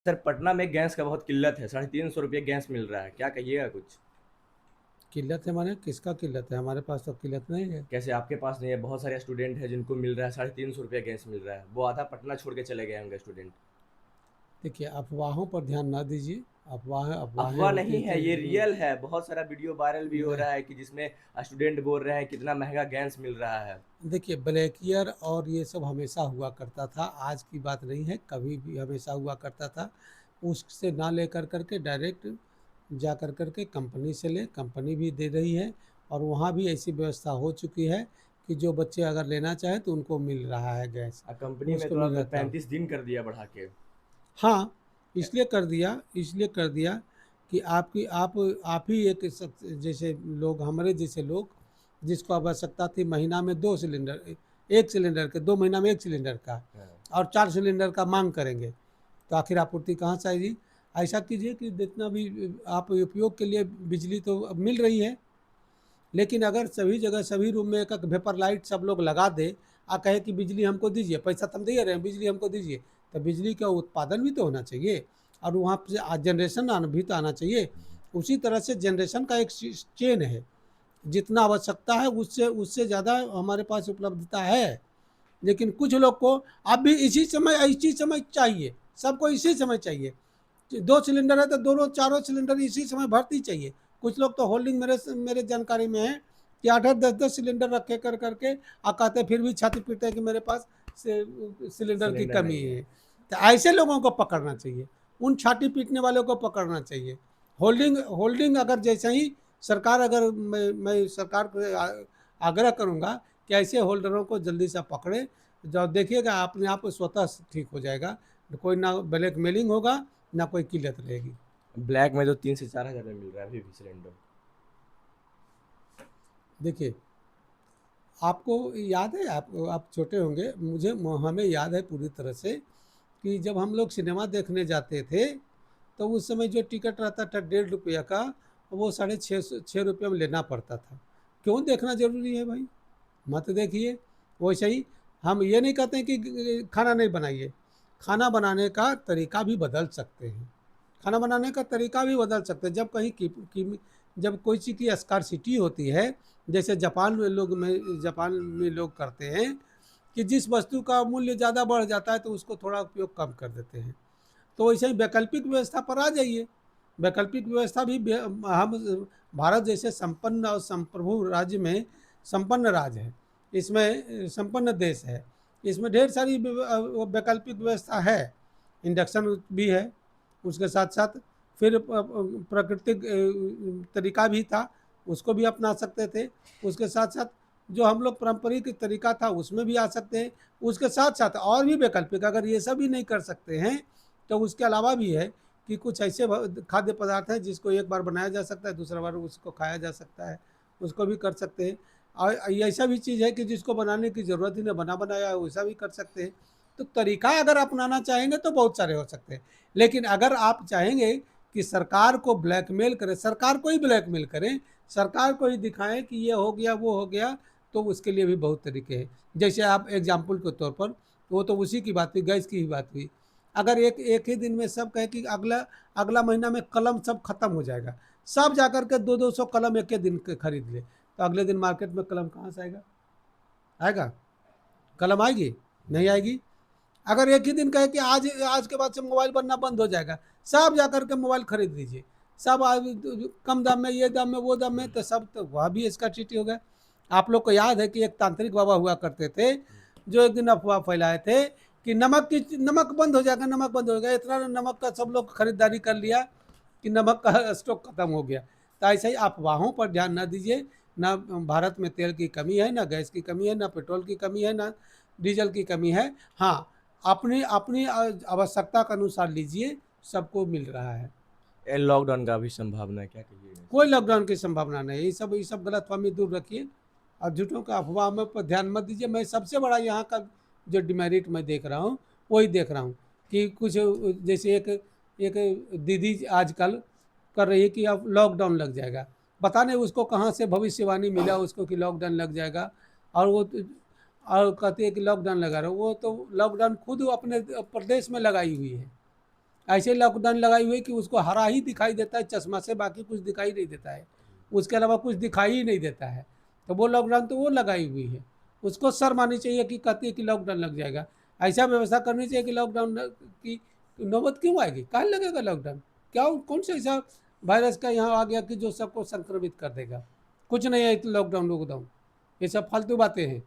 Sir Patna में gas का बहुत किल्लत है, 350 रुपये गैस मिल रहा है, क्या कहिएगा कुछ? किल्लत है माने किसका किल्लत है? हमारे पास तो किल्लत नहीं है। कैसे आपके पास नहीं है? बहुत सारे स्टूडेंट हैं जिनको मिल रहा है, 350 रुपये गैस मिल रहा है, वो आधा पटना छोड़ के चले गए होंगे स्टूडेंट। देखिए, अफवाहों पर ध्यान ना दीजिए। अफवाहें अफवाहें अफवाह होती नहीं हैं है, ये तो रियल है। बहुत सारा वीडियो वायरल भी हो नहीं। रहा है कि जिसमें स्टूडेंट बोल रहे हैं कितना महंगा गैस मिल रहा है। देखिए, ब्लैक ईयर और ये सब हमेशा हुआ करता था, आज की बात नहीं है, कभी भी हमेशा हुआ करता था। उससे ना लेकर करके डायरेक्ट जा कर करके कंपनी से ले, कंपनी भी दे रही है। और वहाँ भी ऐसी व्यवस्था हो चुकी है कि जो बच्चे अगर लेना चाहें तो उनको मिल रहा है गैस, कंपनी में उसको तो मिल अब रहता। 35 दिन कर दिया बढ़ा के। हाँ, इसलिए कर दिया कि आप ही एक जैसे लोग, हमारे जैसे लोग, जिसको आवश्यकता थी महीना में 2 सिलेंडर, 1 सिलेंडर के 2 महीना में 1 सिलेंडर का, हाँ। और 4 सिलेंडर का माँग करेंगे, तो आखिर आपूर्ति कहाँ से आएगी? ऐसा कीजिए कि जितना भी आप उपयोग के लिए बिजली तो अब मिल रही है, लेकिन अगर सभी जगह सभी रूम में एक-एक वेपर लाइट सब लोग लगा दें और कहें कि बिजली हमको दीजिए, पैसा तो हम दे रहे हैं, बिजली हमको दीजिए, तो बिजली का उत्पादन भी तो होना चाहिए और वहाँ से जनरेशन आना भी तो आना चाहिए। उसी तरह से जनरेशन का एक चेन है, जितना आवश्यकता है उससे उससे ज़्यादा हमारे पास उपलब्धता है। लेकिन कुछ लोग को अब भी इसी समय चाहिए, सबको इसी समय चाहिए। 2 सिलेंडर है तो दोनों चारों सिलेंडर इसी समय भरती चाहिए। कुछ लोग तो होल्डिंग मेरे जानकारी में है कि 8-8 10-10 सिलेंडर रखे कर करके कहते फिर भी छाती पीटते हैं कि मेरे पास सिलेंडर की सिलेंडर कमी नहीं है। है। तो ऐसे लोगों को पकड़ना चाहिए, उन छाती पीटने वालों को पकड़ना चाहिए। होल्डिंग होल्डिंग अगर जैसे ही सरकार, अगर मैं सरकार को आग्रह करूँगा कि ऐसे होल्डरों को जल्दी से पकड़े, जब देखिएगा अपने आप स्वतः ठीक हो जाएगा। कोई ना ब्लैक मेलिंग होगा, ना कोई किल्लत रहेगी। ब्लैक में तो 3 से 4 हज़ार में मिल रहा है अभी भी सिलेंडर। देखिए, आपको याद है, आप छोटे होंगे, हमें याद है पूरी तरह से कि जब हम लोग सिनेमा देखने जाते थे, तो उस समय जो टिकट रहता था 1.5 रुपया का, वो 6.5 रुपये में लेना पड़ता था। क्यों देखना ज़रूरी है भाई? मत देखिए। वैसे ही हम ये नहीं कहते हैं कि खाना नहीं बनाइए, खाना बनाने का तरीका भी बदल सकते हैं। खाना बनाने का तरीका भी बदल सकते हैं। जब कहीं जब कोई चीज़ की स्कार्सिटी होती है, जैसे जापान में लोग करते हैं कि जिस वस्तु का मूल्य ज़्यादा बढ़ जाता है तो उसको थोड़ा उपयोग कम कर देते हैं। तो वैसे ही वैकल्पिक व्यवस्था पर आ जाइए। वैकल्पिक व्यवस्था भी हम भारत जैसे संपन्न और संप्रभु राज्य में, संपन्न राज्य है, इसमें संपन्न देश है, इसमें ढेर सारी वैकल्पिक व्यवस्था है। इंडक्शन भी है, उसके साथ साथ फिर प्राकृतिक तरीका भी था, उसको भी अपना सकते थे। उसके साथ साथ जो हम लोग पारंपरिक तरीका था उसमें भी आ सकते हैं। उसके साथ साथ और भी वैकल्पिक, अगर ये सब भी नहीं कर सकते हैं तो उसके अलावा भी है कि कुछ ऐसे खाद्य पदार्थ हैं जिसको एक बार बनाया जा सकता है, दूसरा बार उसको खाया जा सकता है, उसको भी कर सकते हैं। और ऐसा भी चीज़ है कि जिसको बनाने की ज़रूरत ही नहीं, बना बनाया है वैसा भी कर सकते हैं। तो तरीका अगर अपनाना चाहेंगे तो बहुत सारे हो सकते हैं। लेकिन अगर आप चाहेंगे कि सरकार को ब्लैकमेल करें, सरकार को ही ब्लैकमेल करें, सरकार को ही दिखाएं कि ये हो गया वो हो गया, तो उसके लिए भी बहुत तरीके हैं। जैसे आप एग्जाम्पल के तौर पर, वो तो उसी की बात हुई, गैस की ही बात हुई। अगर एक एक ही दिन में सब कहे कि अगला अगला महीना में कलम सब खत्म हो जाएगा, सब जाकर के 200-200 कलम एक ही दिन के खरीद ले, तो अगले दिन मार्केट में कलम कहाँ से आएगा? आएगा? कलम आएगी? नहीं आएगी। अगर एक ही दिन कहे कि आज आज के बाद से मोबाइल बनना बंद हो जाएगा, सब जाकर के मोबाइल खरीद लीजिए, सब कम दाम में, ये दाम में, वो दाम में, तो सब तो वह भी इसका चीटी हो गया। आप लोग को याद है कि एक तांत्रिक बाबा हुआ करते थे, जो एक दिन अफवाह फैलाए थे कि नमक बंद हो जाएगा, नमक बंद हो गया, इतना नमक का सब लोग खरीदारी कर लिया कि नमक का स्टॉक खत्म हो गया। तो ऐसे ही अफवाहों पर ध्यान न दीजिए। ना भारत में तेल की कमी है, ना गैस की कमी है, ना पेट्रोल की कमी है, ना डीजल की कमी है। हाँ, अपनी अपनी आवश्यकता के अनुसार लीजिए, सबको मिल रहा है। लॉकडाउन का भी संभावना है, क्या कहिएगा इस कोई पर? लॉकडाउन की संभावना नहीं है। ये सब गलतफहमी दूर रखिए और झूठों का अफवाह में पर ध्यान मत दीजिए। मैं सबसे बड़ा यहाँ का जो डिमेरिट मैं देख रहा हूँ, वही देख रहा हूँ कि कुछ जैसे एक एक दीदी आजकल कर रही है कि अब लॉकडाउन लग जाएगा। पता नहीं उसको कहाँ से भविष्यवाणी मिला उसको कि लॉकडाउन लग जाएगा। और वो कहती है कि लॉकडाउन लगा रहा, वो तो लॉकडाउन खुद अपने प्रदेश में लगाई हुई है। ऐसे लॉकडाउन लगाई हुई कि उसको हरा ही दिखाई देता है चश्मा से, बाकी कुछ दिखाई नहीं देता है, उसके अलावा कुछ दिखाई ही नहीं देता है। तो वो लॉकडाउन तो वो लगाई हुई है, उसको शर्म आनी चाहिए कि कहती है कि लॉकडाउन लग जाएगा। ऐसा व्यवस्था करनी चाहिए कि लॉकडाउन की नौबत क्यों आएगी, काहे लगेगा लॉकडाउन, क्या कौन सा ऐसा वायरस का यहाँ आ गया कि जो सबको संक्रमित कर देगा। कुछ नहीं है लॉकडाउन वॉकडाउन, ये सब फालतू बातें हैं।